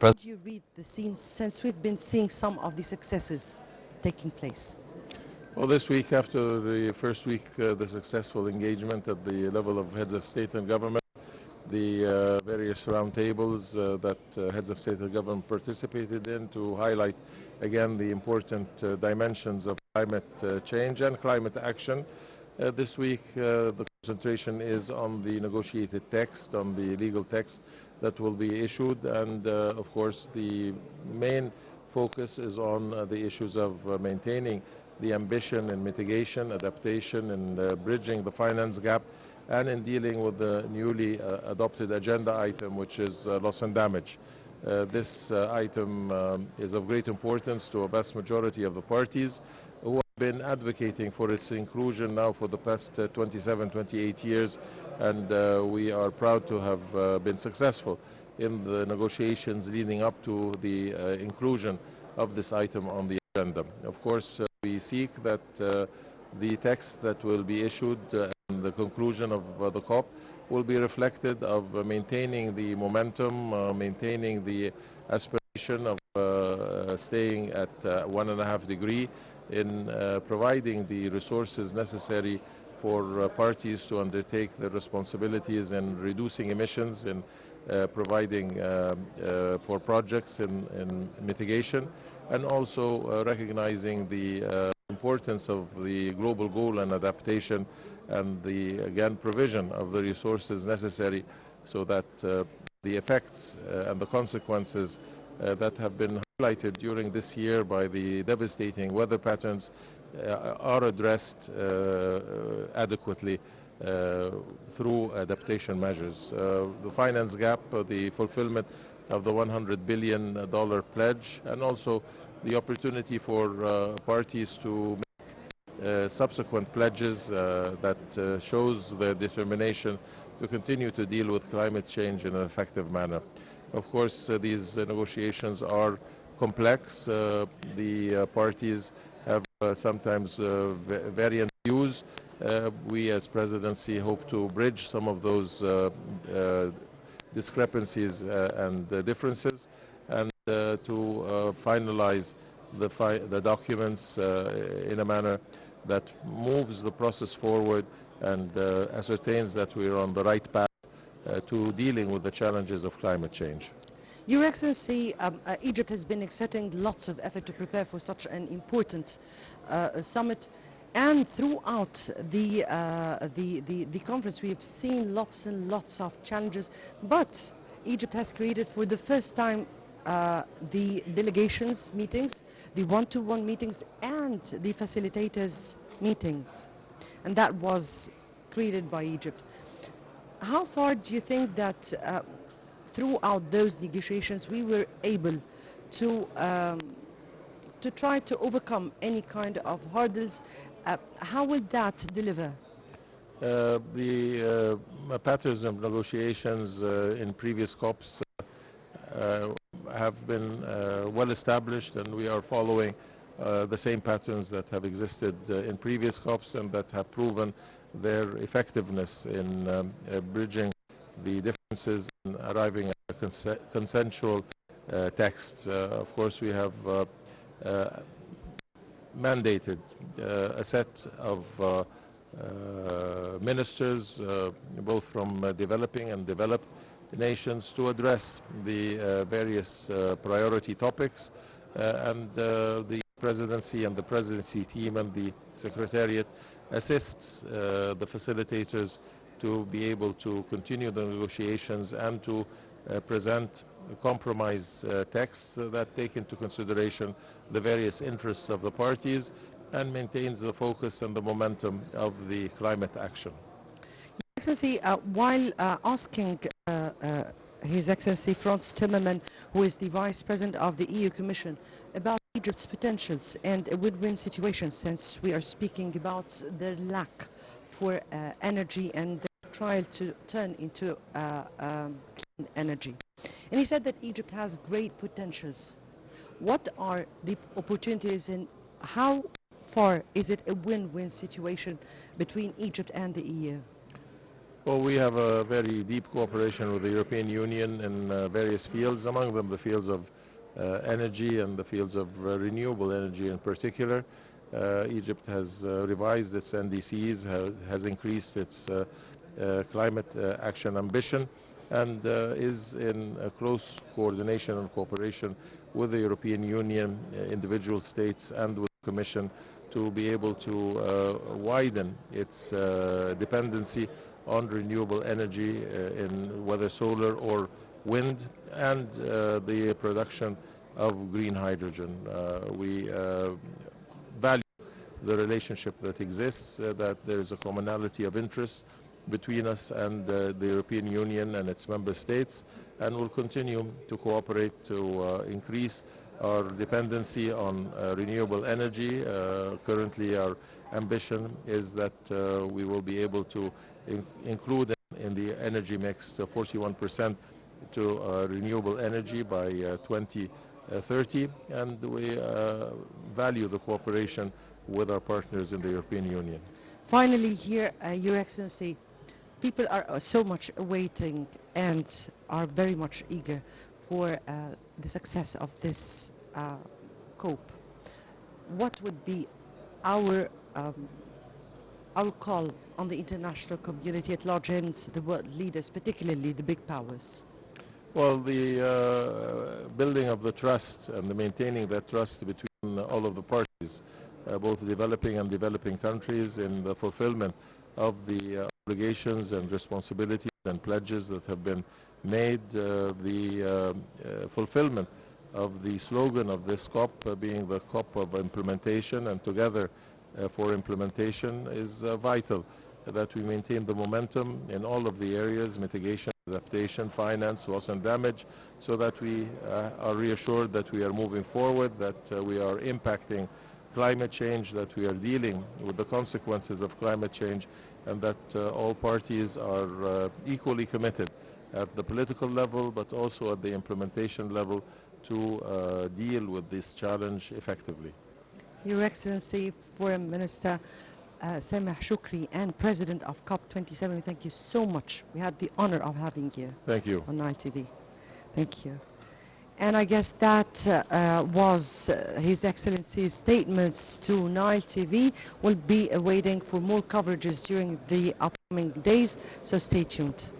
How do you read the scene since we've been seeing some of the successes taking place? Well, this week, after the first week, the successful engagement at the level of heads of state and government, the various roundtables that heads of state and government participated in to highlight again the important dimensions of climate change and climate action. This week the concentration is on the negotiated text, on the legal text that will be issued, and of course the main focus is on the issues of maintaining the ambition in mitigation, adaptation, and bridging the finance gap, and in dealing with the newly adopted agenda item, which is loss and damage. This item is of great importance to a vast majority of the parties who have been advocating for its inclusion now for the past 27, 28 years, and we are proud to have been successful in the negotiations leading up to the inclusion of this item on the agenda. Of course, we seek that the text that will be issued and the conclusion of the COP will be reflected of maintaining the momentum, maintaining the aspiration of staying at 1.5 degrees in providing the resources necessary for parties to undertake their responsibilities in reducing emissions and providing for projects in mitigation, and also recognizing the importance of the global goal and adaptation, and the again provision of the resources necessary so that the effects and the consequences that have been highlighted during this year by the devastating weather patterns are addressed adequately through adaptation measures. The finance gap, the fulfillment of the $100 billion pledge, and also the opportunity for parties to make subsequent pledges that shows their determination to continue to deal with climate change in an effective manner. Of course, these negotiations are complex. The parties have sometimes variant views. We as presidency hope to bridge some of those discrepancies and differences, and to finalize the documents in a manner that moves the process forward and ascertains that we are on the right path to dealing with the challenges of climate change. Your Excellency, Egypt has been exerting lots of effort to prepare for such an important summit, and throughout the conference we have seen lots and lots of challenges, but Egypt has created for the first time the delegations meetings, the one-to-one meetings, and the facilitators meetings, and that was created by Egypt. How far do you think that throughout those negotiations we were able to try to overcome any kind of hurdles? How will that deliver? The patterns of negotiations in previous COPs have been well established, and we are following the same patterns that have existed in previous COPs and that have proven their effectiveness in bridging the differences and arriving at a consensual text. Of course, we have mandated a set of ministers, both from developing and developed nations, to address the various priority topics, and the presidency and the presidency team and the secretariat assists the facilitators to be able to continue the negotiations and to present a compromise text that take into consideration the various interests of the parties and maintains the focus and the momentum of the climate action. Your Excellency, while asking His Excellency Frans Timmermans, who is the Vice President of the EU Commission, about Egypt's potentials and a win-win situation, since we are speaking about the lack for energy and the trial to turn into clean energy. And he said that Egypt has great potentials. What are the opportunities, and how far is it a win-win situation between Egypt and the EU? Well, we have a very deep cooperation with the European Union in various fields, among them the fields of energy and the fields of renewable energy in particular. Egypt has revised its NDCs, has increased its climate action ambition, and is in close coordination and cooperation with the European Union, individual states, and with the Commission to be able to widen its dependency on renewable energy in whether solar or wind, and the production of green hydrogen. We value the relationship that exists, that there is a commonality of interest between us and the European Union and its member states, and will continue to cooperate to increase our dependency on renewable energy. Currently our ambition is that we will be able to include in the energy mix 41% to renewable energy by 2030, and we value the cooperation with our partners in the European Union. Finally here, Your Excellency, people are so much awaiting and are very much eager for the success of this COP. What would be our call on the international community at large and the world leaders, particularly the big powers? Well, the building of the trust and the maintaining that trust between all of the parties, both developing and developing countries, in the fulfillment of the obligations and responsibilities and pledges that have been made, the fulfillment of the slogan of this COP being the COP of implementation and together for implementation, is vital, that we maintain the momentum in all of the areas: mitigation, adaptation, finance, loss and damage, so that we are reassured that we are moving forward, that we are impacting climate change, that we are dealing with the consequences of climate change, and that all parties are equally committed at the political level but also at the implementation level to deal with this challenge effectively. Your Excellency, Foreign Minister Sameh Shoukry and President of COP27, thank you so much. We had the honor of having you. Thank you. On Nile TV. Thank you. And I guess that was His Excellency's statements to Nile TV. We'll be waiting for more coverages during the upcoming days, so stay tuned.